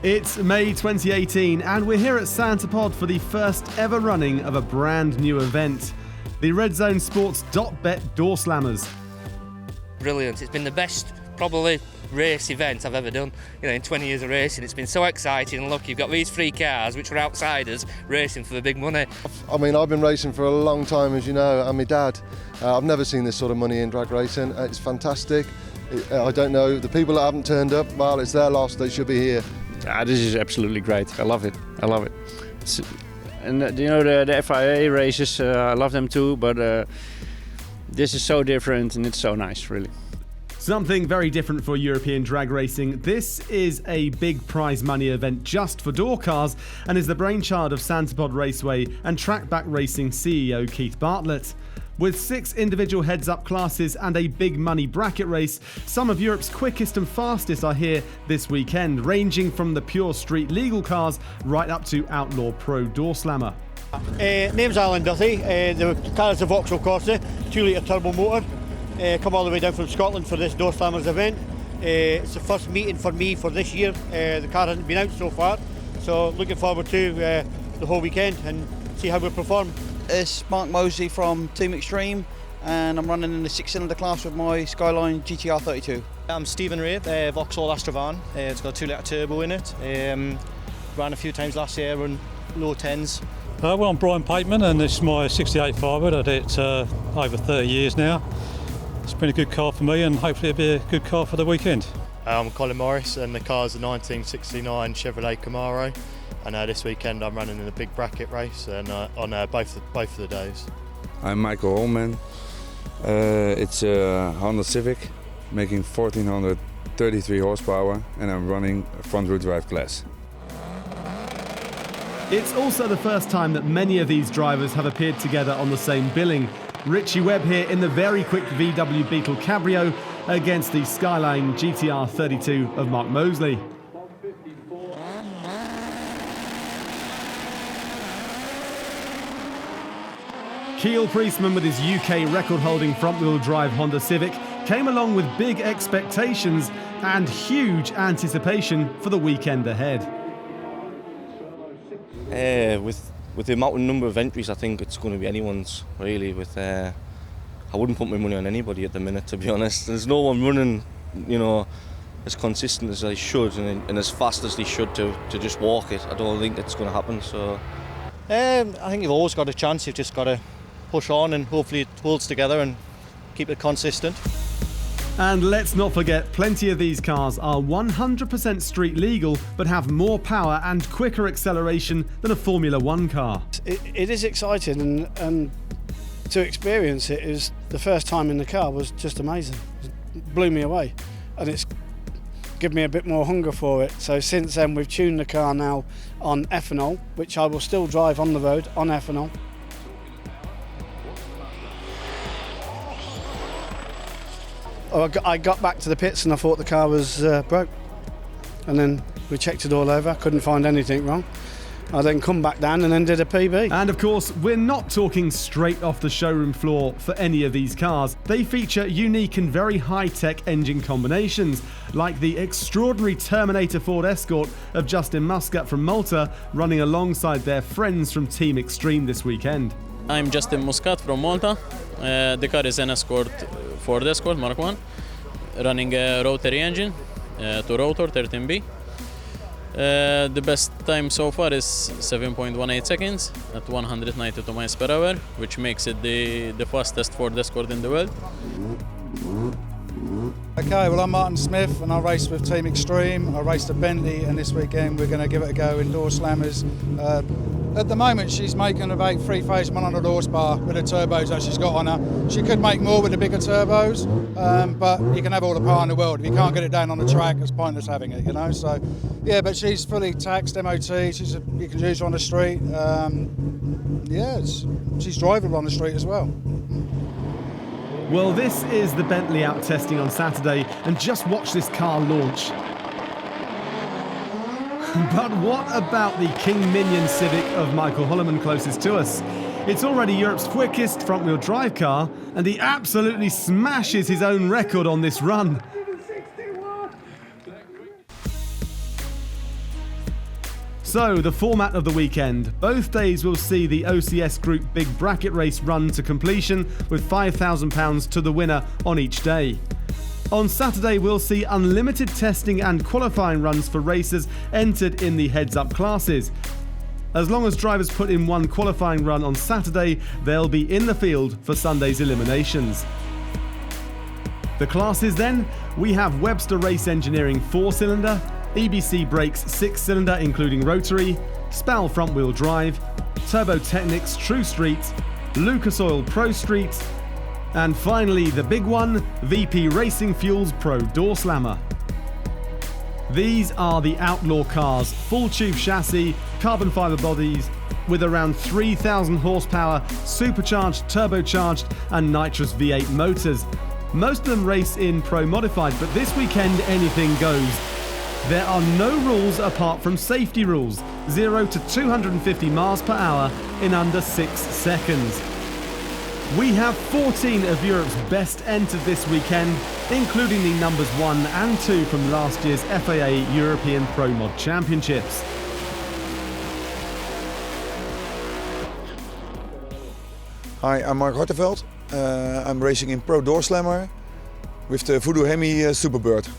It's May 2018 and we're here at Santa Pod for the first ever running of a brand new event, the Red Zone Sports .bet Doorslammers. Brilliant, it's been the best probably race event I've ever done, in 20 years of racing. It's been so exciting, and look, you've got these three cars which were outsiders racing for the big money. I mean, I've been racing for a long time, as you know, and my dad. I've never seen this sort of money in drag racing. It's fantastic. I don't know, the people that haven't turned up, well, it's their loss, they should be here. This is absolutely great. I love it. And the FIA races, I love them too, but this is so different and it's so nice, really. Something very different for European drag racing. This is a big prize money event just for door cars and is the brainchild of Santa Pod Raceway and Trackback Racing CEO Keith Bartlett. With 6 individual heads-up classes and a big money bracket race, some of Europe's quickest and fastest are here this weekend, ranging from the pure street legal cars right up to outlaw pro door slammer. Name's Alan Duthie. The car is a Vauxhall Corsa, 2-litre turbo motor. Come all the way down from Scotland for this Doorslammers event. It's the first meeting for me for this year. The car hasn't been out so far, so looking forward to the whole weekend and see how we perform. It's Mark Mosley from Team Extreme, and I'm running in the 6-cylinder class with my Skyline GTR 32. I'm Stephen Rabe, Vauxhall Astra van. It's got a 2-litre turbo in it. Ran a few times last year, run low 10s. Well, I'm Brian Pateman, and this is my 68 Firebird. I did it over 30 years now. It's been a good car for me, and hopefully it'll be a good car for the weekend. I'm Colin Morris, and the car's a 1969 Chevrolet Camaro. And this weekend I'm running in a big bracket race and on both of the days. I'm Michael Holman. It's a Honda Civic making 1433 horsepower, and I'm running a front-wheel drive class. It's also the first time that many of these drivers have appeared together on the same billing. Richie Webb here in the very quick VW Beetle Cabrio against the Skyline GTR 32 of Mark Mosley. Keel Priestman, with his UK record-holding front-wheel drive Honda Civic, came along with big expectations and huge anticipation for the weekend ahead. With the amount and number of entries, I think it's going to be anyone's, really. I wouldn't put my money on anybody at the minute, to be honest. There's no one running, as consistent as they should and as fast as they should to just walk it. I don't think it's going to happen. So, I think you've always got a chance. You've just got to push on and hopefully it holds together and keep it consistent. And let's not forget, plenty of these cars are 100% street legal but have more power and quicker acceleration than a Formula One car. It is exciting, and to experience it is the first time in the car was just amazing. It blew me away, and it's given me a bit more hunger for it. So since then we've tuned the car now on ethanol, which I will still drive on the road on ethanol. I got back to the pits and I thought the car was broke, and then we checked it all over, couldn't find anything wrong. I then come back down and then did a PB. And of course, we're not talking straight off the showroom floor for any of these cars. They feature unique and very high-tech engine combinations, like the extraordinary Terminator Ford Escort of Justin Muscat from Malta, running alongside their friends from Team Extreme this weekend. I'm Justin Muscat from Malta. The car is an Escort, Ford Escort Mark 1, running a rotary engine, to rotor 13B. The best time so far is 7.18 seconds at 192 miles per hour, which makes it the fastest Ford Escort in the world. Okay, well, I'm Martin Smith and I race with Team Extreme. I raced a Bentley, and this weekend we're going to give it a go in Doorslammers. At the moment she's making about 3,100 horsepower with the turbos that she's got on her. She could make more with the bigger turbos, but you can have all the power in the world. If you can't get it down on the track, it's pointless having it, So, yeah, but she's fully taxed MOT. You can use her on the street. She's drivable on the street as well. Well, this is the Bentley out testing on Saturday, and just watch this car launch. But what about the King Minion Civic of Michael Holloman closest to us? It's already Europe's quickest front-wheel drive car, and he absolutely smashes his own record on this run. So, the format of the weekend. Both days will see the OCS Group Big Bracket Race run to completion with £5,000 to the winner on each day. On Saturday, we'll see unlimited testing and qualifying runs for racers entered in the heads-up classes. As long as drivers put in one qualifying run on Saturday, they'll be in the field for Sunday's eliminations. The classes then, we have Webster Race Engineering 4-cylinder, EBC Brakes 6-cylinder including rotary, Spal front-wheel drive, Turbo Technics True Street, Lucas Oil Pro Street, and finally the big one, VP Racing Fuels Pro Doorslammer. These are the outlaw cars, full tube chassis, carbon fibre bodies, with around 3,000 horsepower, supercharged, turbocharged and nitrous V8 motors. Most of them race in Pro Modified, but this weekend anything goes. There are no rules apart from safety rules, 0 to 250 miles per hour in under 6 seconds. We have 14 of Europe's best entered this weekend, including the numbers 1 and 2 from last year's FAA European Pro Mod Championships. Hi, I'm Mark Hartenveld. I'm racing in Pro Doorslammer with the Voodoo Hemi Superbird.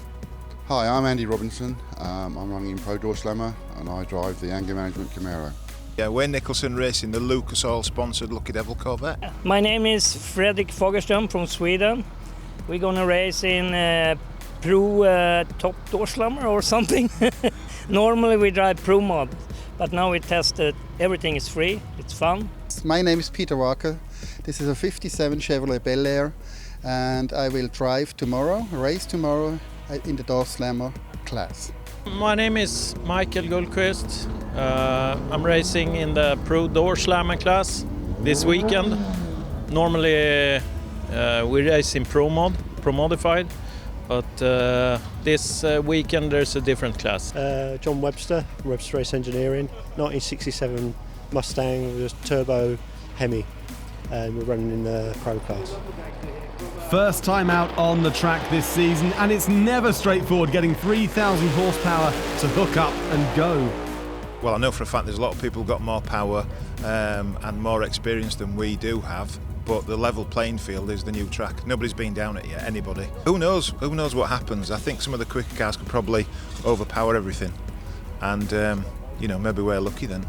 Hi, I'm Andy Robinson. I'm running in Pro Doorslammer and I drive the Anger Management Camaro. Yeah, we're Nicholson racing the Lucas Oil sponsored Lucky Devil Corvette. My name is Fredrik Fagerström from Sweden. We're gonna race in Pro Top Doorslammer or something. Normally we drive Pro Mod, but now we tested everything is free, it's fun. My name is Peter Walker. This is a 57 Chevrolet Bel Air and I will drive tomorrow, race tomorrow in the Doorslammer class. My name is Michael Gullqvist. I'm racing in the Pro Doorslammer class this weekend. Normally we race in Pro Modified, but this weekend there's a different class. John Webster, Webster Race Engineering, 1967 Mustang with a turbo Hemi, and we're running in the Pro class. First time out on the track this season, and it's never straightforward getting 3,000 horsepower to hook up and go. Well, I know for a fact there's a lot of people who've got more power and more experience than we do have, but the level playing field is the new track. Nobody's been down it yet, anybody. Who knows what happens? I think some of the quicker cars could probably overpower everything, and maybe we're lucky then.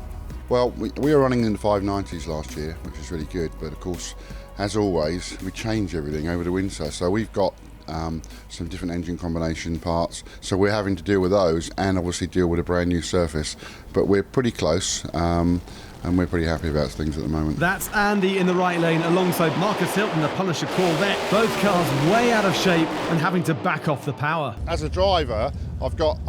Well, we were running in the 590s last year, which is really good, but of course, as always, we change everything over the winter. So we've got some different engine combination parts, so we're having to deal with those and obviously deal with a brand new surface. But we're pretty close and we're pretty happy about things at the moment. That's Andy in the right lane alongside Marcus Hilton, the Punisher Corvette. Both cars way out of shape and having to back off the power. As a driver, I've got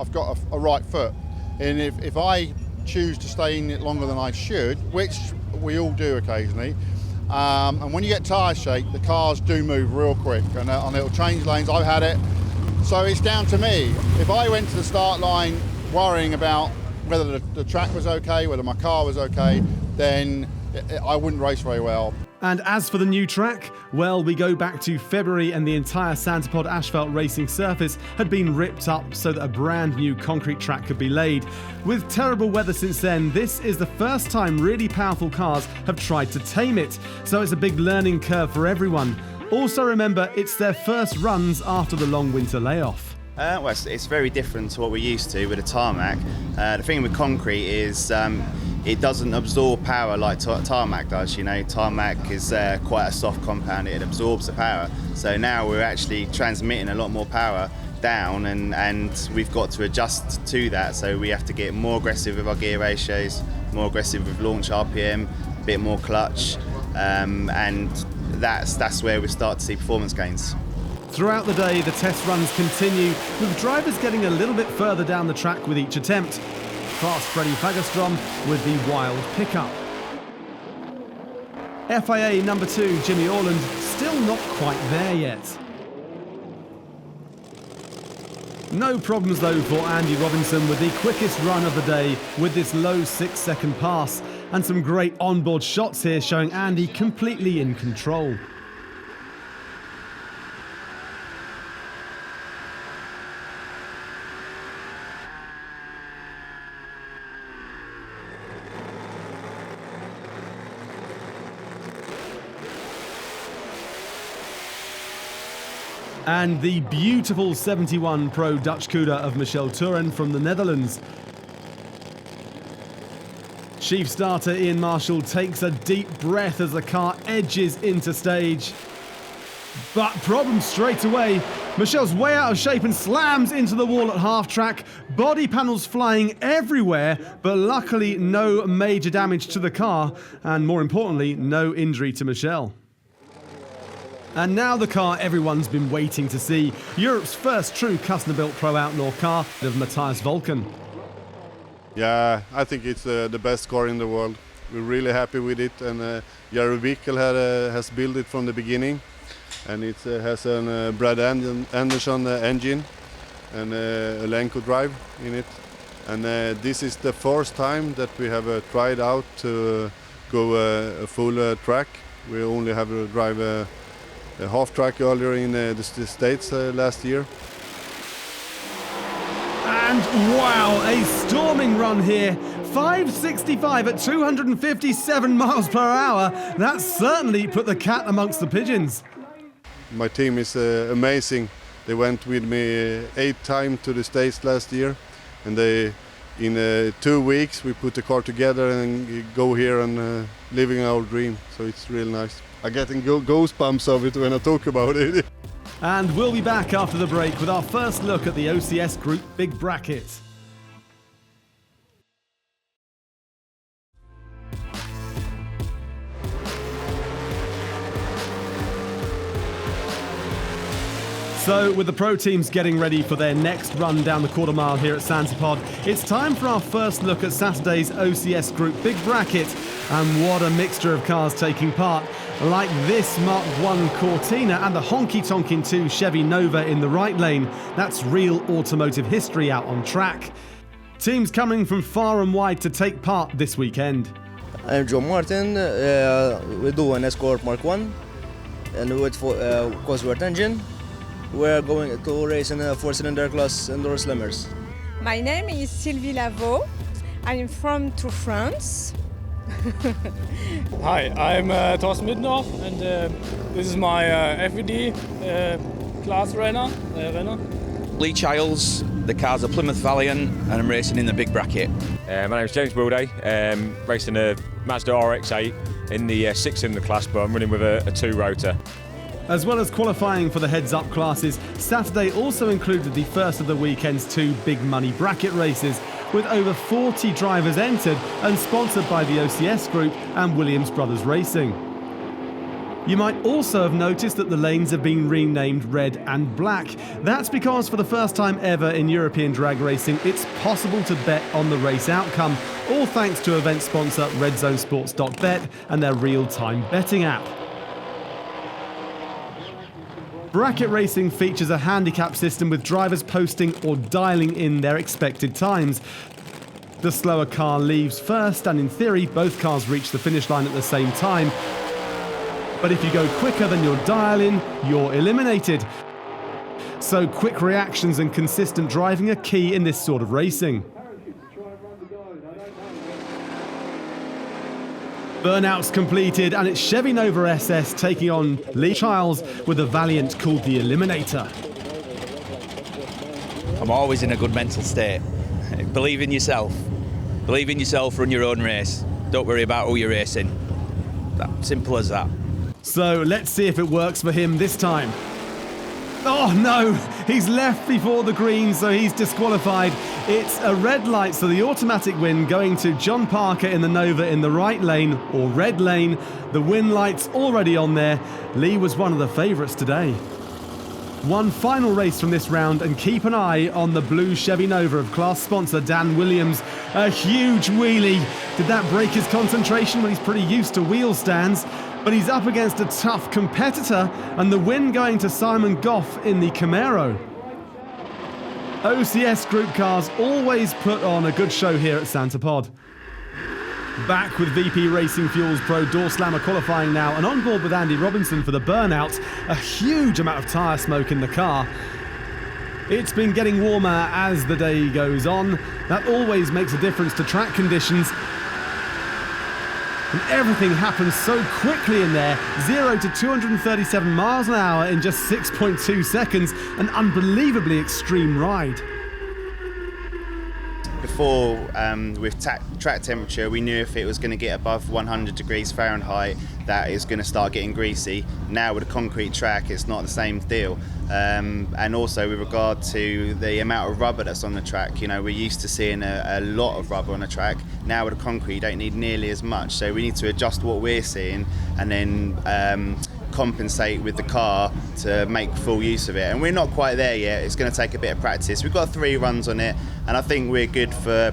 a right foot, and if I choose to stay in it longer than I should, which we all do occasionally, and when you get tyre shake, the cars do move real quick and it'll change lanes. I've had it. So it's down to me. If I went to the start line worrying about whether the track was okay, whether my car was okay, then I wouldn't race very well. And as for the new track, well, we go back to February and the entire Santipod asphalt racing surface had been ripped up so that a brand new concrete track could be laid. With terrible weather since then, this is the first time really powerful cars have tried to tame it, so it's a big learning curve for everyone. Also remember, it's their first runs after the long winter layoff. Well, it's very different to what we're used to with a tarmac. The thing with concrete is it doesn't absorb power like tarmac does. Tarmac is quite a soft compound, it absorbs the power. So now we're actually transmitting a lot more power down and we've got to adjust to that. So we have to get more aggressive with our gear ratios, more aggressive with launch RPM, a bit more clutch, and that's where we start to see performance gains. Throughout the day, the test runs continue, with drivers getting a little bit further down the track with each attempt. Fast Freddy Fagerstrom with the wild pickup. FIA number 2, Jimmy Orland, still not quite there yet. No problems though for Andy Robinson with the quickest run of the day with this low 6-second pass, and some great onboard shots here showing Andy completely in control. And the beautiful 71 Pro Dutch Cuda of Michel Turen from the Netherlands. Chief starter Ian Marshall takes a deep breath as the car edges into stage. But problem straight away. Michel's way out of shape and slams into the wall at half track. Body panels flying everywhere, but luckily no major damage to the car, and more importantly, no injury to Michel. And now the car everyone's been waiting to see. Europe's first true custom-built Pro Outlaw car of Matthias Volken. Yeah, I think it's the best car in the world. We're really happy with it, and Jari Wickel has built it from the beginning. And it has a Brad Anderson engine and a Lenco drive in it. And this is the first time that we have tried out to go a full track. We only have to drive a half track earlier in the States last year. And wow, a storming run here. 565 at 257 miles per hour. That certainly put the cat amongst the pigeons. My team is amazing. They went with me 8 times to the States last year, and in 2 weeks we put the car together and go here and living our dream. So it's really nice. I'm getting goosebumps of it when I talk about it. And we'll be back after the break with our first look at the OCS Group Big Bracket. So, with the pro teams getting ready for their next run down the quarter mile here at Sansepod, it's time for our first look at Saturday's OCS Group Big Bracket. And what a mixture of cars taking part. Like this Mark 1 Cortina and the honky-tonkin' 2 Chevy Nova in the right lane. That's real automotive history out on track. Teams coming from far and wide to take part this weekend. I'm John Martin. We do an Escort Mark 1 and with Cosworth engine. We're going to race in a 4-cylinder class in Doorslammers. My name is Sylvie Lavaux. I'm from France. Hi, I'm Thorsten Middendorf, and this is my FVD class renner. Lee Childs, the car's a Plymouth Valiant, and I'm racing in the big bracket. My name's James Wilday, racing a Mazda RX-8 in the 6-cylinder class, but I'm running with a 2-rotor. As well as qualifying for the heads-up classes, Saturday also included the first of the weekend's 2 big money bracket races, with over 40 drivers entered and sponsored by the OCS Group and Williams Brothers Racing. You might also have noticed that the lanes have been renamed red and black. That's because for the first time ever in European drag racing, it's possible to bet on the race outcome, all thanks to event sponsor redzonesports.bet and their real-time betting app. Bracket racing features a handicap system with drivers posting or dialing in their expected times. The slower car leaves first, and in theory, both cars reach the finish line at the same time. But if you go quicker than your dial-in, you're eliminated. So quick reactions and consistent driving are key in this sort of racing. Burnouts completed, and it's Chevy Nova SS taking on Lee Childs with a Valiant called the Eliminator. I'm always in a good mental state. Believe in yourself. Believe in yourself, run your own race. Don't worry about who you're racing. That simple as that. So let's see if it works for him this time. Oh no, he's left before the green, so he's disqualified. It's a red light, so the automatic win going to John Parker in the Nova in the right lane, or red lane. The win light's already on there. Lee was one of the favourites today. One final race from this round, and keep an eye on the blue Chevy Nova of class sponsor Dan Williams. A huge wheelie. Did that break his concentration? Well, he's pretty used to wheel stands. But he's up against a tough competitor, and the win going to Simon Goff in the Camaro. OCS Group cars always put on a good show here at Sansepod. Back with VP Racing Fuels Pro Doorslammer qualifying now, and on board with Andy Robinson for the burnout. A huge amount of tyre smoke in the car. It's been getting warmer as the day goes on. That always makes a difference to track conditions. And everything happens so quickly in there. 0 to 237 miles an hour in just 6.2 seconds. An unbelievably extreme ride. Before, with track temperature, we knew if it was going to get above 100 degrees Fahrenheit, that is going to start getting greasy. Now with a concrete track, it's not the same deal. And also with regard to the amount of rubber that's on the track, you know, we're used to seeing a lot of rubber on a track. Now with a concrete, you don't need nearly as much. So we need to adjust what we're seeing and then compensate with the car to make full use of it, and we're not quite there yet. It's going to take a bit of practice. We've got 3 runs on it, and I think we're good for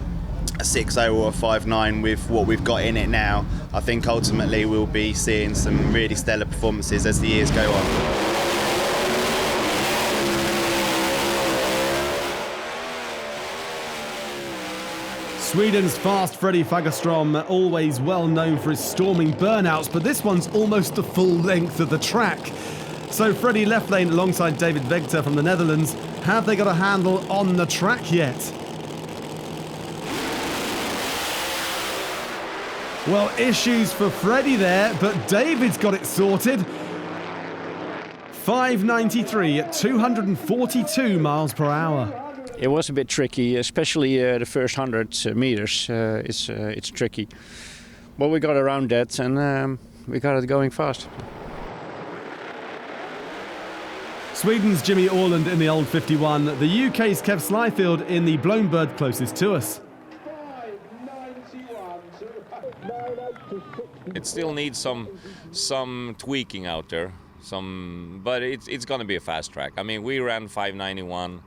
a 6.0 or a 5.9 with what we've got in it now. I think ultimately we'll be seeing some really stellar performances as the years go on. Sweden's fast Freddie Fagerström, always well known for his storming burnouts, but this one's almost the full length of the track. So Freddie left lane alongside David Vegter from the Netherlands. Have they got a handle on the track yet? Well, issues for Freddie there, but David's got it sorted. 593 at 242 miles per hour. It was a bit tricky, especially the first 100 meters. It's tricky. But we got around that and we got it going fast. Sweden's Jimmy Orland in the old 51. The UK's Kev Slyfield in the Blown Bird closest to us. It still needs some tweaking out there, but it's going to be a fast track. I mean, we ran 591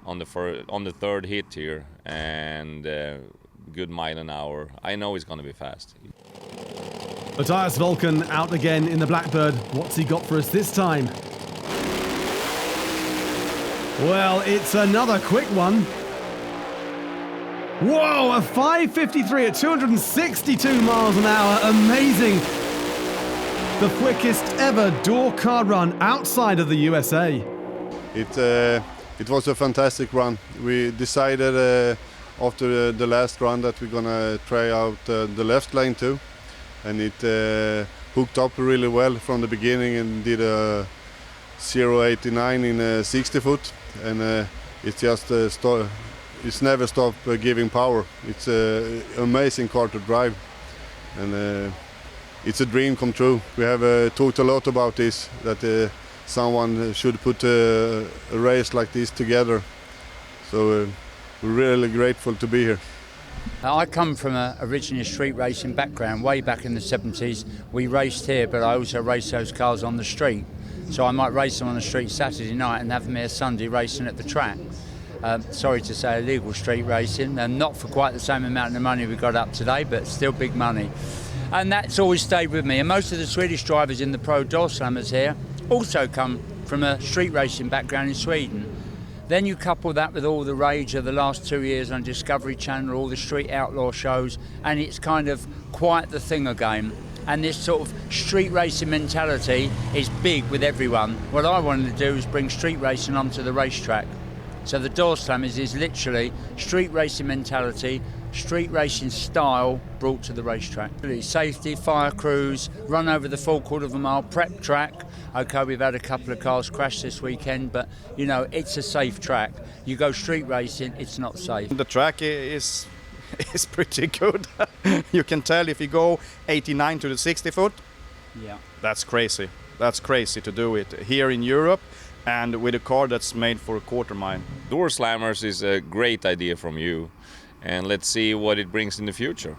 on the third hit here, and good mile an hour. I know it's going to be fast. Matthias Volken out again in the Blackbird. What's he got for us this time? Well, it's another quick one. Whoa, a 5:53 at 262 miles an hour. Amazing. The quickest ever door car run outside of the USA. It was a fantastic run. We decided after the last run that we're gonna try out the left lane too, and it hooked up really well from the beginning and did a 0.89 in a 60 foot, and it's just it's never stopped giving power. It's an amazing car to drive, and it's a dream come true. We have talked a lot about this, that someone should put a race like this together. So we're really grateful to be here. I come from originally a street racing background. Way back in the 70s, we raced here, but I also raced those cars on the street. So I might race them on the street Saturday night and have them here Sunday racing at the track. Sorry to say illegal street racing, and not for quite the same amount of money we got up today, but still big money. And that's always stayed with me. And most of the Swedish drivers in the Pro Doorslammers here also come from a street racing background in Sweden. Then you couple that with all the rage of the last 2 years on Discovery Channel, all the street outlaw shows, and it's kind of quite the thing again. And this sort of street racing mentality is big with everyone. What I wanted to do is bring street racing onto the racetrack. So the Doorslammers is literally street racing mentality, street racing style brought to the racetrack. Safety, fire crews, run over the full quarter of a mile, prep track. Okay, we've had a couple of cars crash this weekend, but you know, it's a safe track. You go street racing, it's not safe. The track is pretty good. You can tell if you go 89 to the 60 foot, yeah, that's crazy. That's crazy to do it here in Europe, and with a car that's made for a quarter mile. Doorslammers is a great idea from you, and let's see what it brings in the future.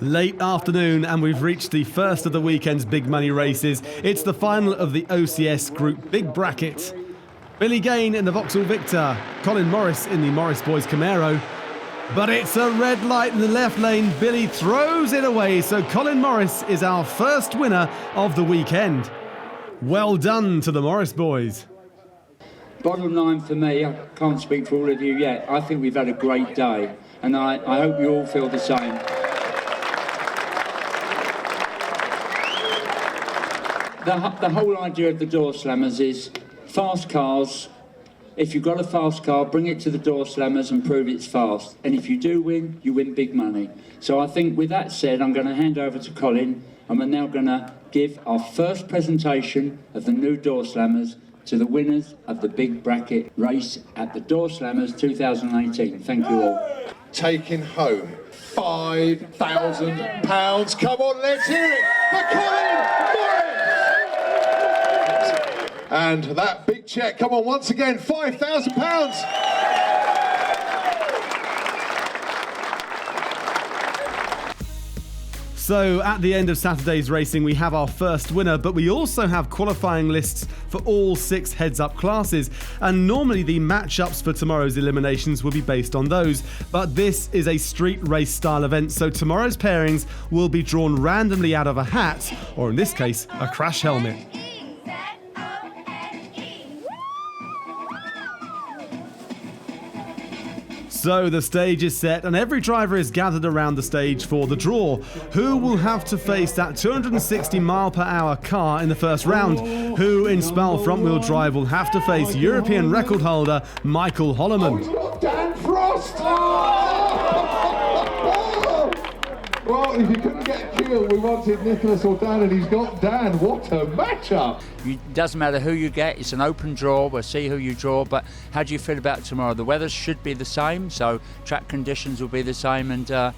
Late afternoon, and we've reached the first of the weekend's big money races. It's the final of the OCS Group Big Bracket. Billy Gain in the Vauxhall Victor, Colin Morris in the Morris Boys Camaro. But it's a red light in the left lane. Billy throws it away, so Colin Morris is our first winner of the weekend. Well done to the Morris boys. Bottom line for me, I can't speak for all of you yet, I think we've had a great day, and I hope you all feel the same. The whole idea of the Doorslammers is fast cars, if you've got a fast car, bring it to the Doorslammers and prove it's fast. And if you do win, you win big money. So I think with that said, I'm going to hand over to Colin, and we're now going to give our first presentation of the new Doorslammers to the winners of the big bracket race at the Doorslammers 2018. Thank you all. Taking home £5,000. Come on, let's hear it for Colin Morris! And that big check, come on, once again, £5,000. So at the end of Saturday's racing, we have our first winner, but we also have qualifying lists for all 6 heads-up classes. And normally the matchups for tomorrow's eliminations will be based on those. But this is a street race style event, so tomorrow's pairings will be drawn randomly out of a hat, or in this case, a crash helmet. So the stage is set and every driver is gathered around the stage for the draw. Who will have to face that 260 mile/hour car in the first round? Who in Spal front-wheel drive will have to face European record holder Michael Holloman? Dan Frost! Well, if you couldn't get Keel, we wanted Nicholas or Dan, and he's got Dan. What a matchup! It doesn't matter who you get, it's an open draw, we'll see who you draw, but how do you feel about tomorrow? The weather should be the same, so track conditions will be the same, and of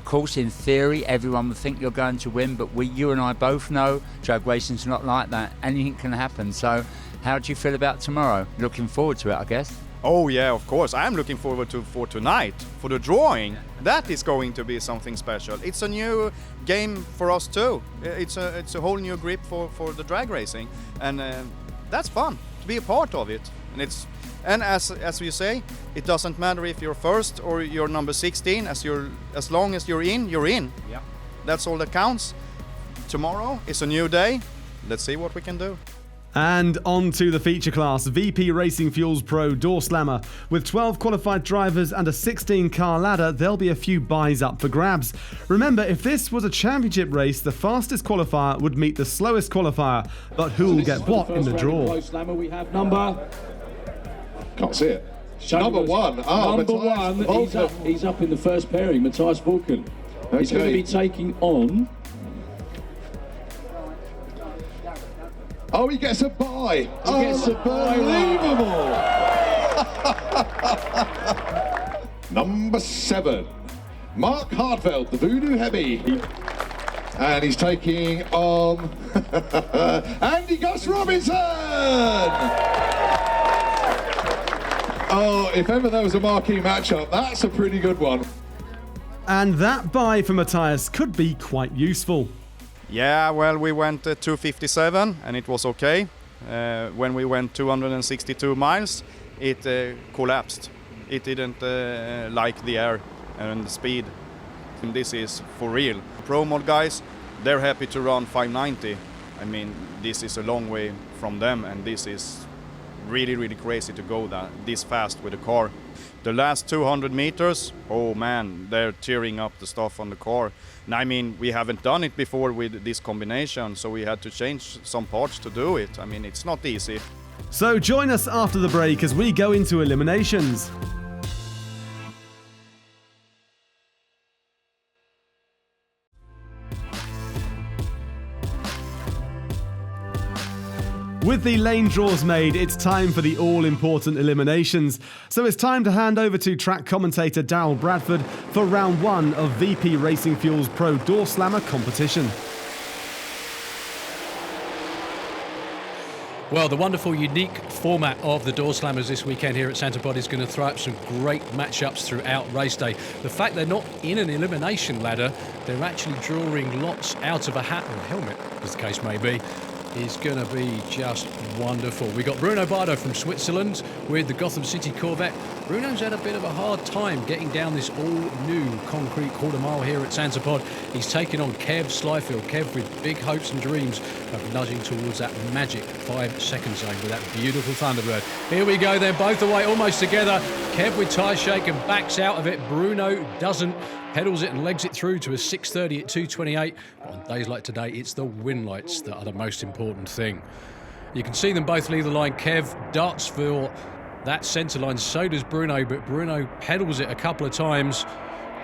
course, in theory, everyone would think you're going to win, but you and I both know drag racing's not like that. Anything can happen, so how do you feel about tomorrow? Looking forward to it, I guess. Oh yeah, of course. I'm looking forward for tonight, for the drawing. That is going to be something special. It's a new game for us too. It's a whole new grip for the drag racing, and that's fun to be a part of it. And as you say, it doesn't matter if you're first or you're number 16. As long as you're in, you're in. Yeah. That's all that counts. Tomorrow is a new day. Let's see what we can do. And on to the feature class, VP Racing Fuels Pro Doorslammer. With 12 qualified drivers and a 16-car ladder, there'll be a few buys up for grabs. Remember, if this was a championship race, the fastest qualifier would meet the slowest qualifier. But who will get what in the draw? We have number... Can't see it. Number 1. Number 1, he's up in the first pairing, Matthias Vulcan. He's going to be taking on... Oh, he gets a bye. Unbelievable. Number 7, Mark Hartveld, the Voodoo Heavy. And he's taking on Andy Gus Robinson. Oh, if ever there was a marquee matchup, that's a pretty good one. And that buy for Matthias could be quite useful. Yeah, well, we went 257 and it was okay. When we went 262 miles, it collapsed. It didn't like the air and the speed. And this is for real. Pro mod guys, they're happy to run 590. I mean, this is a long way from them, and this is really, really crazy to go this fast with a car. The last 200 meters, oh man, they're tearing up the stuff on the car. And I mean, we haven't done it before with this combination, so we had to change some parts to do it. I mean, it's not easy. So join us after the break as we go into eliminations. With the lane draws made, it's time for the all-important eliminations. So it's time to hand over to track commentator Daryl Bradford for round 1 of VP Racing Fuels Pro Doorslammer competition. Well, the wonderful, unique format of the Doorslammers this weekend here at Santa Pod is going to throw up some great matchups throughout race day. The fact they're not in an elimination ladder, they're actually drawing lots out of a hat or a helmet, as the case may be, is going to be just wonderful. We got Bruno Bardo from Switzerland with the Gotham City Corvette. Bruno's had a bit of a hard time getting down this all-new concrete quarter mile here at Santa Pod. He's taking on Kev Slyfield. Kev with big hopes and dreams of nudging towards that magic 5-second zone with that beautiful Thunderbird. Here we go, they're both away almost together. Kev with tyre shake and backs out of it. Bruno doesn't. Pedals it and legs it through to a 6:30 at 2:28. But on days like today, it's the win lights that are the most important thing. You can see them both leave the line. Kev darts for that centre line. So does Bruno, but Bruno pedals it a couple of times,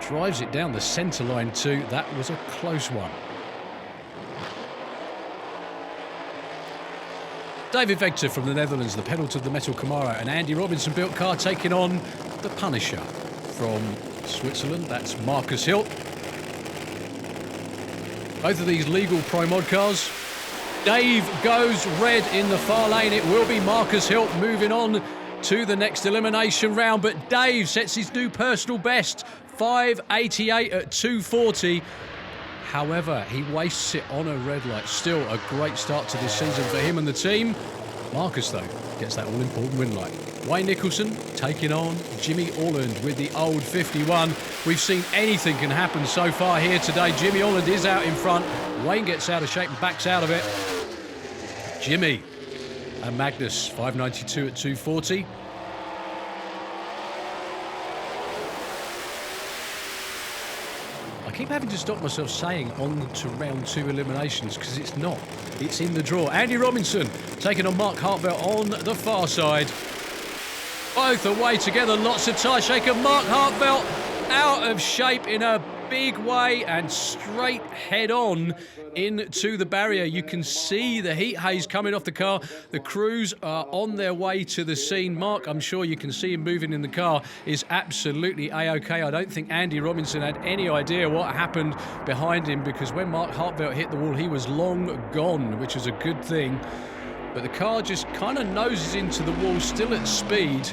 drives it down the centre line too. That was a close one. David Vegter from the Netherlands, the pedal to the Metal Camaro, and Andy Robinson built car taking on the Punisher from Switzerland. That's Marcus Hilt. Both of these legal Pro Mod cars. Dave goes red in the far lane. It will be Marcus Hilt moving on to the next elimination round, but Dave sets his new personal best, 5:88 at 2:40. However, he wastes it on a red light. Still a great start to this season for him and the team. Marcus, though, gets that all-important win light. Wayne Nicholson taking on Jimmy Orland with the old 51. We've seen anything can happen so far here today. Jimmy Orland is out in front. Wayne gets out of shape and backs out of it. Jimmy and Magnus, 5:92 at 2:40. I keep having to stop myself saying on to round 2 eliminations because it's not. It's in the draw. Andy Robinson taking on Mark Hartveld on the far side. Both away together, lots of tyre shaker. Mark Hartveld out of shape in a big way and straight head on into the barrier. You can see the heat haze coming off the car. The crews are on their way to the scene. Mark, I'm sure you can see him moving in the car, is absolutely A-OK. I don't think Andy Robinson had any idea what happened behind him, because when Mark Hartveld hit the wall, he was long gone, which was a good thing. But the car just kind of noses into the wall, still at speed,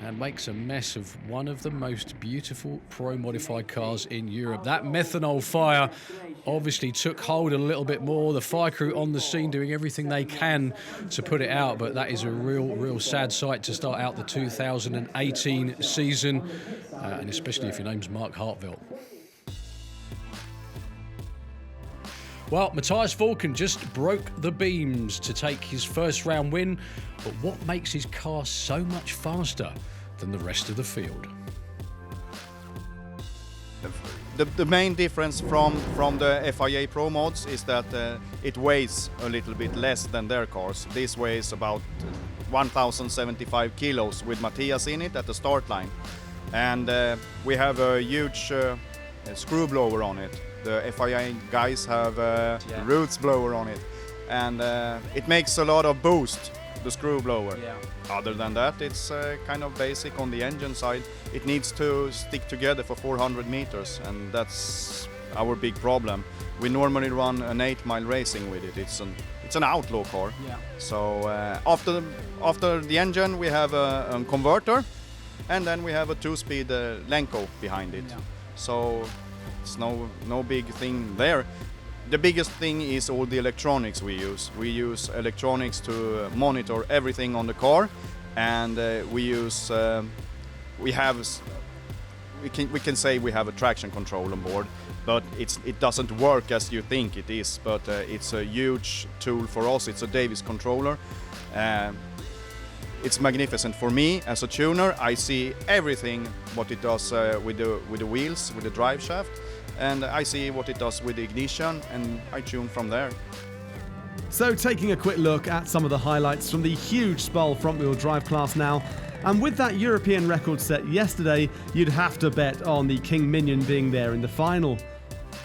and makes a mess of one of the most beautiful pro-modified cars in Europe. That methanol fire obviously took hold a little bit more. The fire crew on the scene doing everything they can to put it out, but that is a real sad sight to start out the 2018 season, and especially if your name's Mark Hartveld. Well, Matthias Falken just broke the beams to take his first round win, but what makes his car so much faster than the rest of the field? The main difference from the FIA Pro Mods is that it weighs a little bit less than their cars. This weighs about 1,075 kilos with Matthias in it at the start line. And we have a huge screw blower on it. The FIA guys have a roots blower on it, and it makes a lot of boost, the screw blower. Other than that, it's kind of basic on the engine side. It needs to stick together for 400 meters, and that's our big problem. We normally run an 8-mile racing with it. It's an outlaw car. So after the engine, we have a converter, and then we have a 2-speed Lenco behind it. So it's no big thing there. The biggest thing is all the electronics we use. We use electronics to monitor everything on the car, and we can say we have a traction control on board, but it doesn't work as you think it is. But it's a huge tool for us. It's a Davis controller. It's magnificent for me as a tuner. I see everything what it does with the wheels, with the drive shaft, and I see what it does with the ignition, and I tune from there. So taking a quick look at some of the highlights from the huge Spal front-wheel drive class now, and with that European record set yesterday, you'd have to bet on the King Minion being there in the final.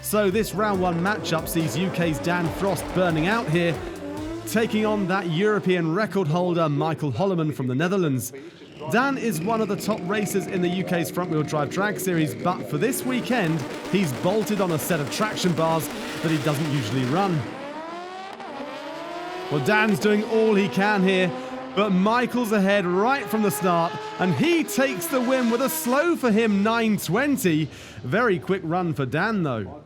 So this round 1 matchup sees UK's Dan Frost burning out here, taking on that European record holder Michael Holleman from the Netherlands. Dan is one of the top racers in the UK's front-wheel drive drag series, but for this weekend, he's bolted on a set of traction bars that he doesn't usually run. Well, Dan's doing all he can here, but Michael's ahead right from the start, and he takes the win with a slow for him 9:20. Very quick run for Dan, though.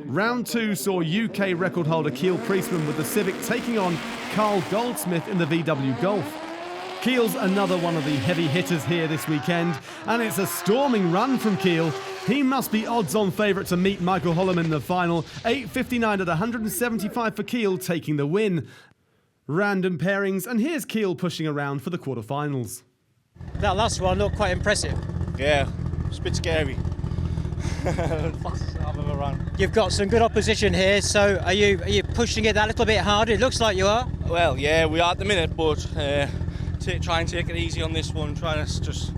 Round 2 saw UK record holder Keel Priestman with the Civic taking on Carl Goldsmith in the VW Golf. Keel's another one of the heavy hitters here this weekend, and it's a storming run from Keel. He must be odds-on favourite to meet Michael Holleman in the final. 8:59 at 175 for Keel, taking the win. Random pairings, and here's Keel pushing around for the quarterfinals. That last one looked quite impressive. Yeah, it's a bit scary. Fastest I've ever run. You've got some good opposition here, so are you pushing it that little bit harder? It looks like you are. Well, yeah, we are at the minute, but try and take it easy on this one, trying to just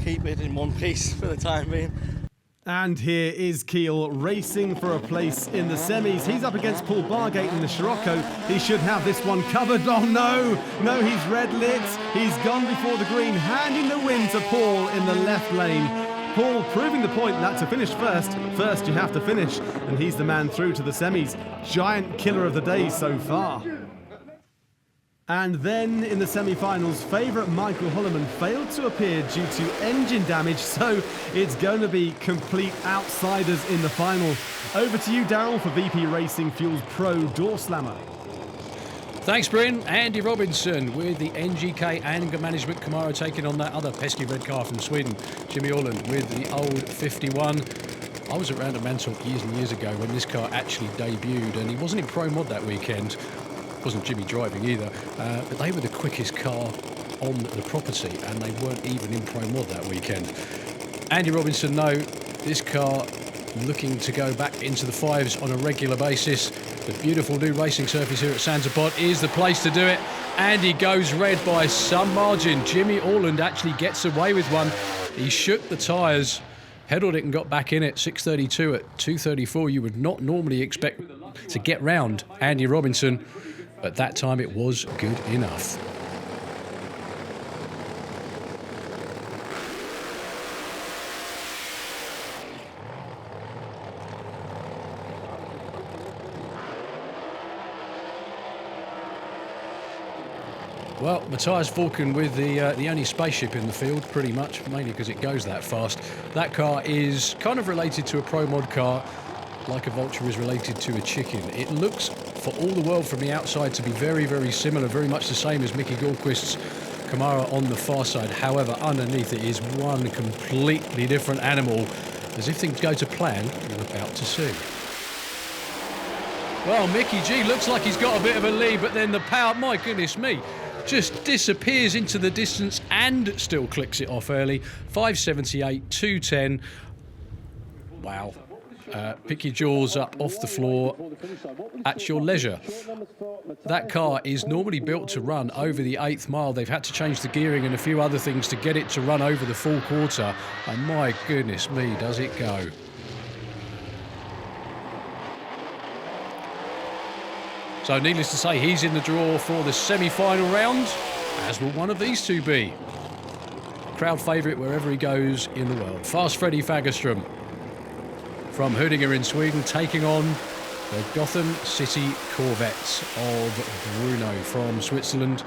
keep it in one piece for the time being. And here is Keel racing for a place in the semis. He's up against Paul Bargate in the Scirocco. He should have this one covered. Oh no, he's red lit. He's gone before the green, handing the win to Paul in the left lane. Paul proving the point that to finish first you have to finish, and he's the man through to the semis. Giant killer of the day so far. And then in the semi-finals, favourite Michael Holloman failed to appear due to engine damage, so it's going to be complete outsiders in the final. Over to you, Daryl, for VP Racing Fuel's Pro Doorslammer. Thanks, Bryn. Andy Robinson with the NGK Anger Management Camaro taking on that other pesky red car from Sweden. Jimmy Orland with the old 51. I was around at Mantorp years and years ago when this car actually debuted, and he wasn't in Pro Mod that weekend. Wasn't Jimmy driving either, but they were the quickest car on the property, and they weren't even in Pro Mod that weekend. Andy Robinson, no, this car looking to go back into the fives on a regular basis. The beautiful new racing surface here at Santa Pod is the place to do it. Andy goes red by some margin. Jimmy Orland actually gets away with one. He shook the tyres, pedalled it and got back in it. 632 at 234. You would not normally expect to get round Andy Robinson, but that time it was good enough. Well, Matthias Falken with the only spaceship in the field, pretty much, mainly because it goes that fast. That car is kind of related to a Pro Mod car, like a Vulture is related to a chicken. It looks, for all the world from the outside, to be very, very similar, very much the same as Mickey Gallquist's Camaro on the far side. However, underneath it is one completely different animal. As if things go to plan, you're about to see. Well, Mickey G looks like he's got a bit of a lead, but then the power, my goodness me, just disappears into the distance and still clicks it off early. 578, 210. Wow. Pick your jaws up off the floor at your leisure. That car is normally built to run over the 8th mile. They've had to change the gearing and a few other things to get it to run over the full quarter. And my goodness me, does it go. So needless to say, he's in the draw for the semi-final round, as will one of these two be. Crowd favourite wherever he goes in the world. Fast Freddy Fagerström from Hudinger in Sweden, taking on the Gotham City Corvettes of Bruno from Switzerland.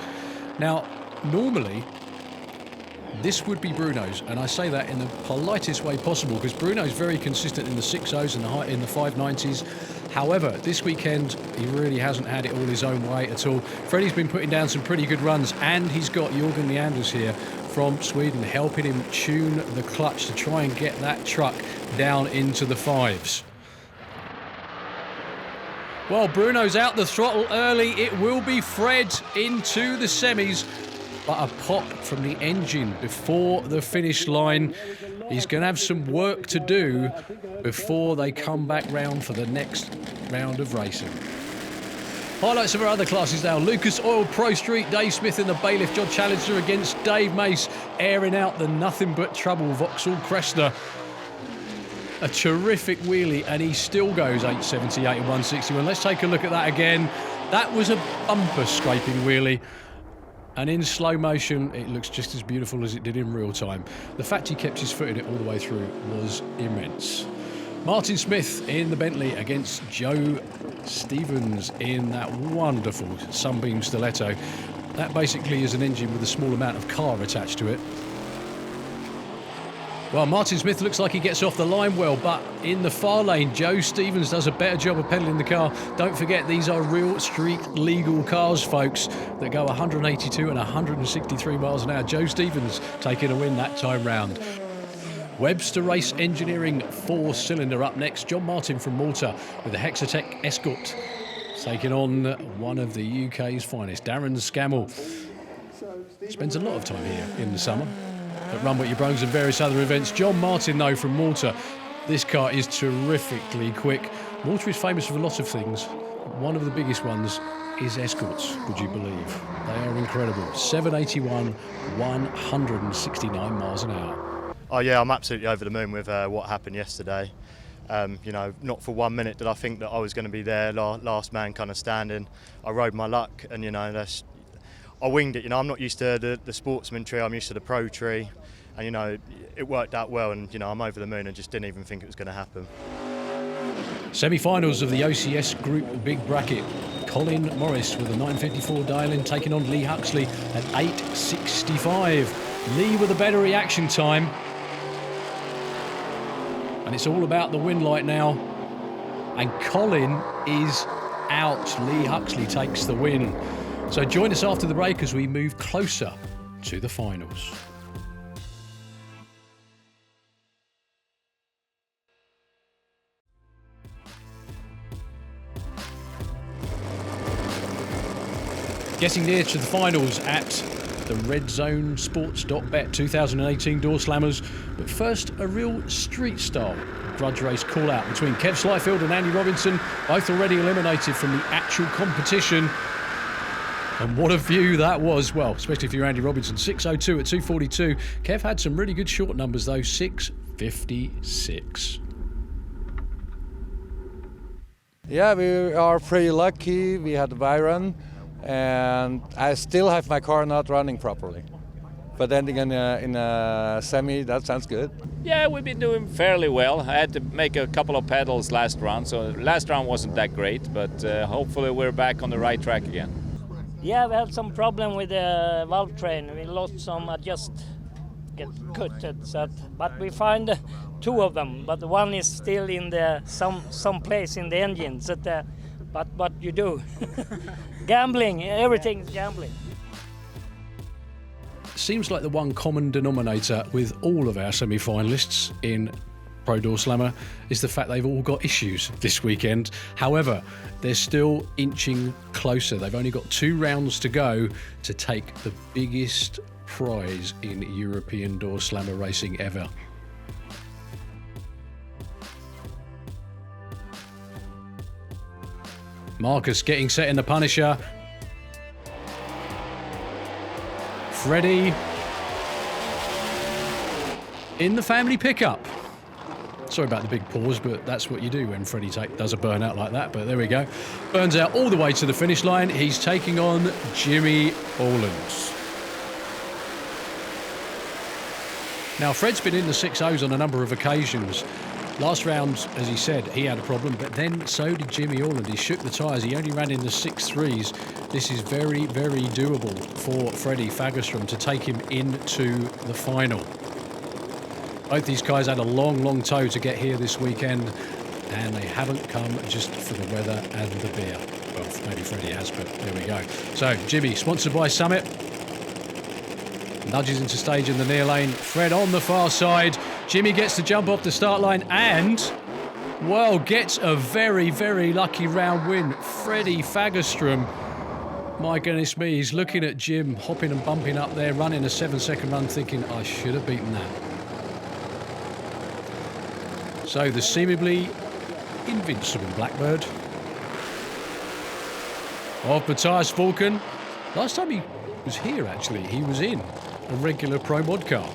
Now, normally, this would be Bruno's, and I say that in the politest way possible, because Bruno's very consistent in the 6.0s and in the 590s. However, this weekend, he really hasn't had it all his own way at all. Freddie's been putting down some pretty good runs, and he's got Jürgen Leanders here from Sweden helping him tune the clutch to try and get that truck down into the fives. Well, Bruno's out the throttle early. It will be Fred into the semis, but a pop from the engine before the finish line. He's going to have some work to do before they come back round for the next round of racing. Highlights of our other classes now. Lucas Oil Pro Street, Dave Smith in the Bailiff John Challenger against Dave Mace, airing out the nothing but trouble Vauxhall Cresta. A terrific wheelie, and he still goes 878 and 161. Let's take a look at that again. That was a bumper scraping wheelie. And in slow motion, it looks just as beautiful as it did in real time. The fact he kept his foot in it all the way through was immense. Martin Smith in the Bentley against Joe Stevens in that wonderful Sunbeam Stiletto. That basically is an engine with a small amount of car attached to it. Well, Martin Smith looks like he gets off the line well, but in the far lane, Joe Stevens does a better job of pedalling the car. Don't forget, these are real street legal cars, folks, that go 182 and 163 miles an hour. Joe Stevens taking a win that time round. Webster Race Engineering 4-cylinder up next. John Martin from Malta with the Hexatech Escort taking on one of the UK's finest, Darren Scammell. Spends a lot of time here in the summer at Run With Your Bros and various other events. John Martin, though, from Malta. This car is terrifically quick. Malta is famous for a lot of things, one of the biggest ones is Escorts, would you believe? They are incredible. 781, 169 miles an hour. Oh yeah, I'm absolutely over the moon with what happened yesterday. You know, not for 1 minute did I think that I was going to be there, last man kind of standing. I rode my luck, and you know, I winged it. You know, I'm not used to the sportsman tree, I'm used to the pro tree, and you know, it worked out well, and you know, I'm over the moon and just didn't even think it was going to happen. Semi-finals of the OCS Group Big Bracket. Colin Morris with a 9.54 dial-in taking on Lee Huxley at 8.65. Lee with a better reaction time. And it's all about the win light now. And Colin is out. Lee Huxley takes the win. So join us after the break as we move closer to the finals. Getting near to the finals at the Red Zone Sports.bet 2018 Doorslammers. But first, a real street-style grudge race call-out between Kev Slyfield and Andy Robinson, both already eliminated from the actual competition. And what a view that was. Well, especially for Andy Robinson. 6.02 at 2.42. Kev had some really good short numbers, though. 6.56. Yeah, we are pretty lucky. We had Byron. And I still have my car not running properly. But ending in a semi, that sounds good. Yeah, we've been doing fairly well. I had to make a couple of pedals last round, so last round wasn't that great, but hopefully we're back on the right track again. Yeah, we had some problem with the valve train. We lost some get cut, but we find two of them, but one is still in some place in the engine. But what you do? Gambling, everything's gambling. Seems like the one common denominator with all of our semi-finalists in Pro Doorslammer is the fact they've all got issues this weekend. However, they're still inching closer. They've only got 2 rounds to go to take the biggest prize in European Doorslammer racing ever. Marcus getting set in the Punisher. Freddie in the family pickup. Sorry about the big pause, but that's what you do when Freddie does a burnout like that. But there we go. Burns out all the way to the finish line. He's taking on Jimmy Orlands. Now, Fred's been in the 6.0s on a number of occasions. Last round, as he said, he had a problem, but then so did Jimmy Orland. He shook the tyres. He only ran in the 6.3s. This is very, very doable for Freddie Fagerstrom to take him into the final. Both these guys had a long, long tow to get here this weekend, and they haven't come just for the weather and the beer. Well, maybe Freddie has, but there we go. So, Jimmy, sponsored by Summit. Nudges into stage in the near lane. Fred on the far side. Jimmy gets to jump off the start line and, well, gets a very, very lucky round win. Freddie Fagerstrom. My goodness me, he's looking at Jim hopping and bumping up there, running a 7-second run, thinking, I should have beaten that. So the seemingly invincible Blackbird of Matthias Vulcan. Last time he was here, actually, he was in a regular Pro Mod car.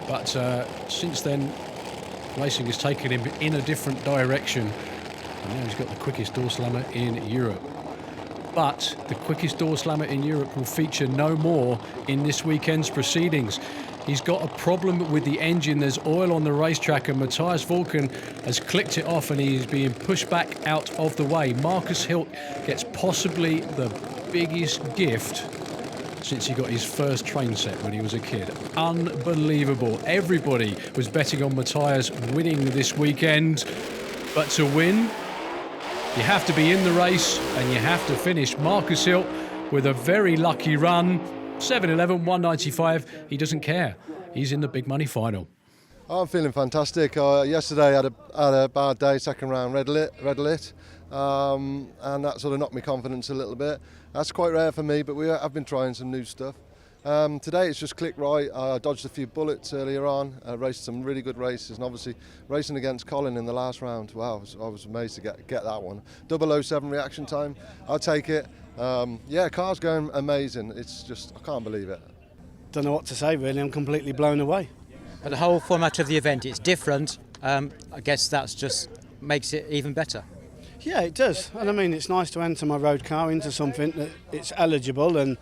But since then, racing has taken him in a different direction. And now he's got the quickest Doorslammer in Europe. But the quickest Doorslammer in Europe will feature no more in this weekend's proceedings. He's got a problem with the engine. There's oil on the racetrack, and Matthias Vulcan has clicked it off, and he's being pushed back out of the way. Marcus Hilt gets possibly the biggest gift since he got his first train set when he was a kid. Unbelievable. Everybody was betting on Matthias winning this weekend. But to win, you have to be in the race and you have to finish. Marcus Hilt with a very lucky run. 7.11, 195. He doesn't care. He's in the big money final. I'm feeling fantastic. Yesterday I had a bad day, second round red lit, and that sort of knocked my confidence a little bit. That's quite rare for me, but I've been trying some new stuff. Today it's just clicked right. I dodged a few bullets earlier on, raced some really good races, and obviously racing against Colin in the last round, wow, I was amazed to get that one. 007 reaction time, I'll take it. Yeah, car's going amazing. It's just, I can't believe it. Don't know what to say really, I'm completely blown away. But the whole format of the event, it's different. I guess that's just makes it even better. Yeah, it does. And I mean, it's nice to enter my road car into something that it's eligible, and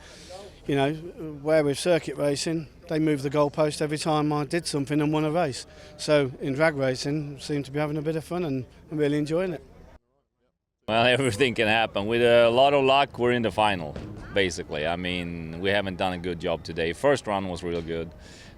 you know, where with circuit racing, they move the goalpost every time I did something and won a race. So in drag racing, seem to be having a bit of fun and I'm really enjoying it. Well, everything can happen. With a lot of luck, we're in the final, basically. I mean, we haven't done a good job today. First run was real good.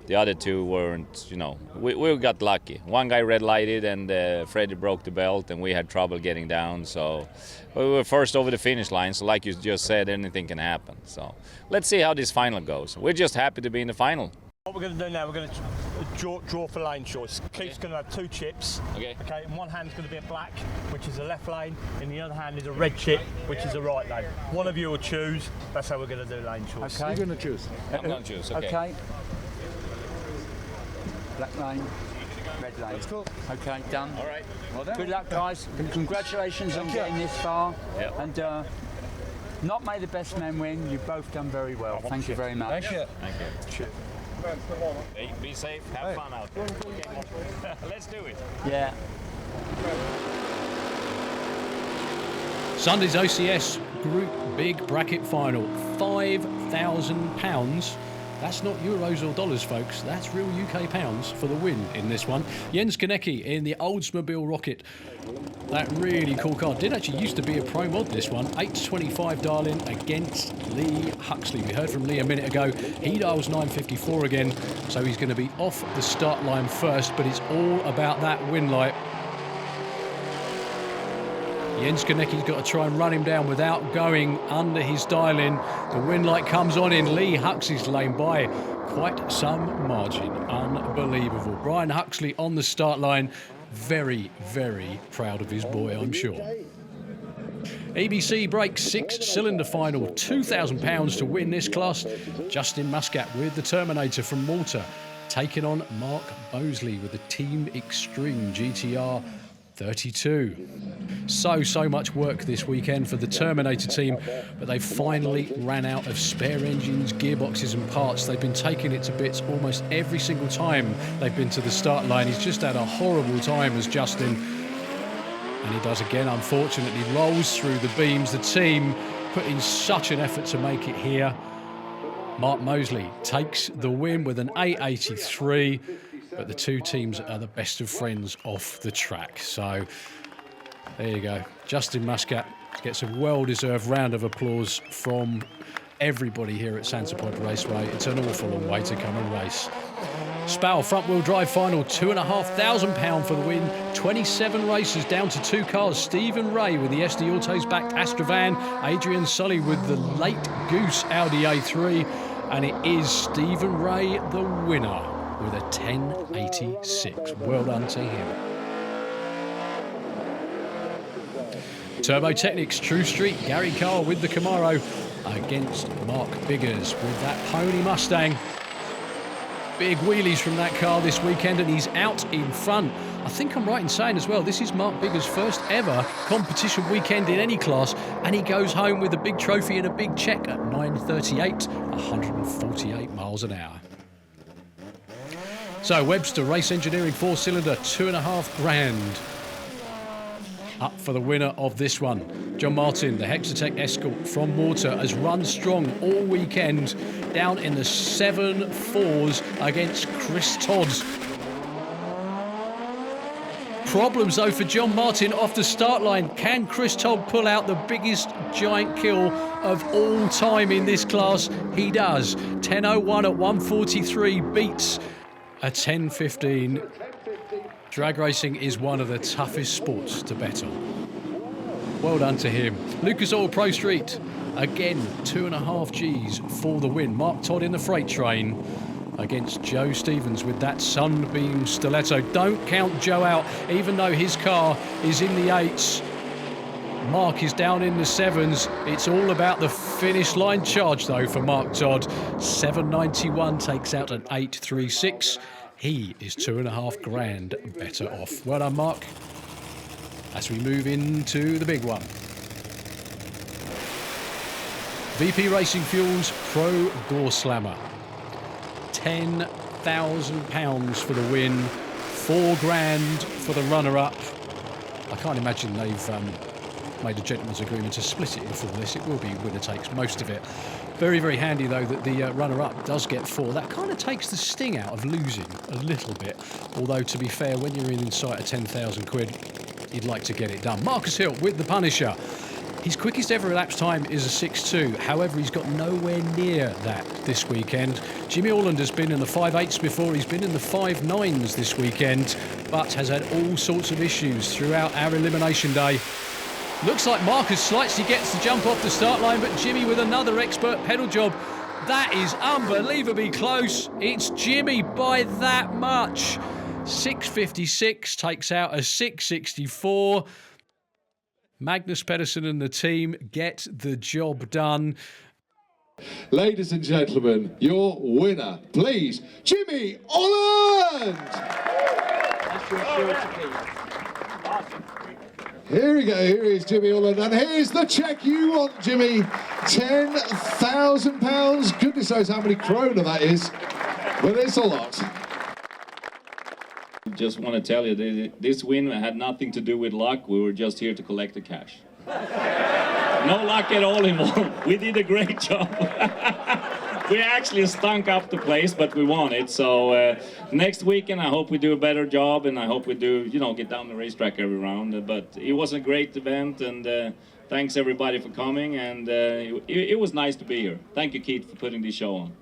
The other two weren't, you know, we got lucky. One guy red lighted and Freddie broke the belt and we had trouble getting down. So we were first over the finish line. So like you just said, anything can happen. So let's see how this final goes. We're just happy to be in the final. What we're going to do now, we're going to draw for lane choice. Keith's going to have 2 chips. Okay. In one hand is going to be a black, which is a left lane. In the other hand is a red chip, which is a right lane. One of you will choose. That's how we're going to do lane choice. Okay. You're going to choose. I'm going to choose. Okay. Black lane, red lane. That's cool. Okay, done. All right. Well done. Good luck, guys. Congratulations on getting this far. Yep. And not may the best man win. You've both done very well. Thank you very much. Thank you. Thank you. Hey, be safe, have fun out there. Let's do it. Yeah. Sunday's OCS Group Big Bracket Final, £5,000. That's not euros or dollars, folks. That's real UK pounds for the win in this one. Jens Konecki in the Oldsmobile Rocket. That really cool car. Did actually used to be a pro mod, this one. 8:25 dial-in against Lee Huxley. We heard from Lee a minute ago. He dials 9:54 again, so he's going to be off the start line first, but it's all about that win light. Jens Konecki's got to try and run him down without going under his dial-in. The win light comes on in Lee Huxley's lane by quite some margin. Unbelievable. Brian Huxley on the start line. Very, very proud of his boy, I'm sure. ABC Brakes 6-cylinder final, £2,000 to win this class. Justin Muscat with the Terminator from Malta, taking on Mark Mosley with the Team Extreme GTR 32. So much work this weekend for the Terminator team, but they've finally ran out of spare engines, gearboxes and parts. They've been taking it to bits almost every single time they've been to the start line. He's just had a horrible time as Justin, and he does again, unfortunately, rolls through the beams. The team put in such an effort to make it here. Mark Mosley takes the win with an 883. But the two teams are the best of friends off the track. So there you go. Justin Muscat gets a well-deserved round of applause from everybody here at Santipod Raceway. It's an awful long way to come and race. Spal front-wheel drive final, £2,500 for the win. 27 races down to 2 cars. Stephen Ray with the SD Autos backed Astrovan. Adrian Sully with the late Goose Audi A3. And it is Stephen Ray the winner with a 1086. Well done to him. Turbo Technics, True Street, Gary Carr with the Camaro against Mark Biggers with that Pony Mustang. Big wheelies from that car this weekend, and he's out in front. I think I'm right in saying as well, this is Mark Biggers' first ever competition weekend in any class, and he goes home with a big trophy and a big check at 9:38, 148 miles an hour. So Webster Race Engineering 4-cylinder, £2,500. Up for the winner of this one. John Martin, the Hexatech Escort from Malta, has run strong all weekend, down in the 7.4s against Chris Todd. Problems though for John Martin off the start line. Can Chris Todd pull out the biggest giant kill of all time in this class? He does. 10.01 at 143 beats a 10.15. Drag racing is one of the toughest sports to bet on. Well done to him. Lucas Oil Pro Street, again 2.5 Gs for the win. Mark Todd in the freight train against Joe Stevens with that Sunbeam Stiletto. Don't count Joe out, even though his car is in the 8s. Mark is down in the 7s. It's all about the finish line charge, though, for Mark Todd. 791 takes out an 836. He is $2,500 better off. Well done, Mark. As we move into the big one. VP Racing Fuels Pro Doorslammer. £10,000 for the win. $4,000 for the runner-up. I can't imagine they've made a gentleman's agreement to split it in for this. It will be winner takes most of it. Very, very handy, though, that the runner-up does get 4. That kind of takes the sting out of losing a little bit. Although, to be fair, when you're in sight of 10,000 quid, you'd like to get it done. Marcus Hill with the Punisher. His quickest ever elapsed time is a 6.2. However, he's got nowhere near that this weekend. Jimmy Orland has been in the 5.8s before. He's been in the 5.9s this weekend, but has had all sorts of issues throughout our elimination day. Looks like Marcus Slightly gets the jump off the start line, but Jimmy with another expert pedal job. That is unbelievably close. It's Jimmy by that much. 6.56 takes out a 6.64. Magnus Pedersen and the team get the job done. Ladies and gentlemen, your winner, please, Jimmy Orland! Here we go, here is Jimmy Orland, and here's the check you want, Jimmy. £10,000. Goodness knows how many kroner that is, but it's a lot. Just want to tell you, this win had nothing to do with luck. We were just here to collect the cash. No luck at all involved. We did a great job. We actually stunk up the place, but we won it. So next weekend, I hope we do a better job, and I hope we do, get down the racetrack every round. But it was a great event, and thanks everybody for coming. And it was nice to be here. Thank you, Keith, for putting this show on.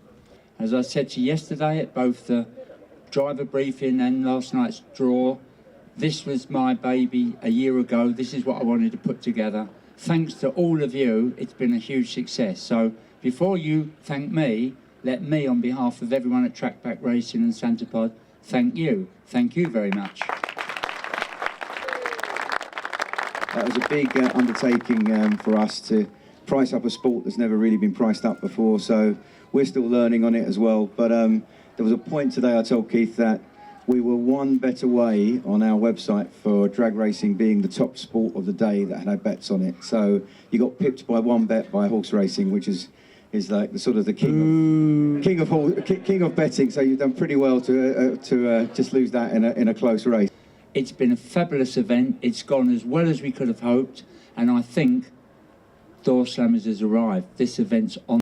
As I said to you yesterday at both the driver briefing and last night's draw, this was my baby a year ago. This is what I wanted to put together. Thanks to all of you, it's been a huge success. So before you thank me, let me, on behalf of everyone at Trackback Racing and Santapod, thank you. Thank you very much. That was a big undertaking for us to price up a sport that's never really been priced up before, so we're still learning on it as well. But there was a point today I told Keith that we were one bet away on our website for drag racing being the top sport of the day that had our bets on it. So you got pipped by one bet by horse racing, which is like the sort of the king of betting. So you've done pretty well to just lose that in a close race. It's been a fabulous event. It's gone as well as we could have hoped, and I think Doorslammers has arrived. This event's on.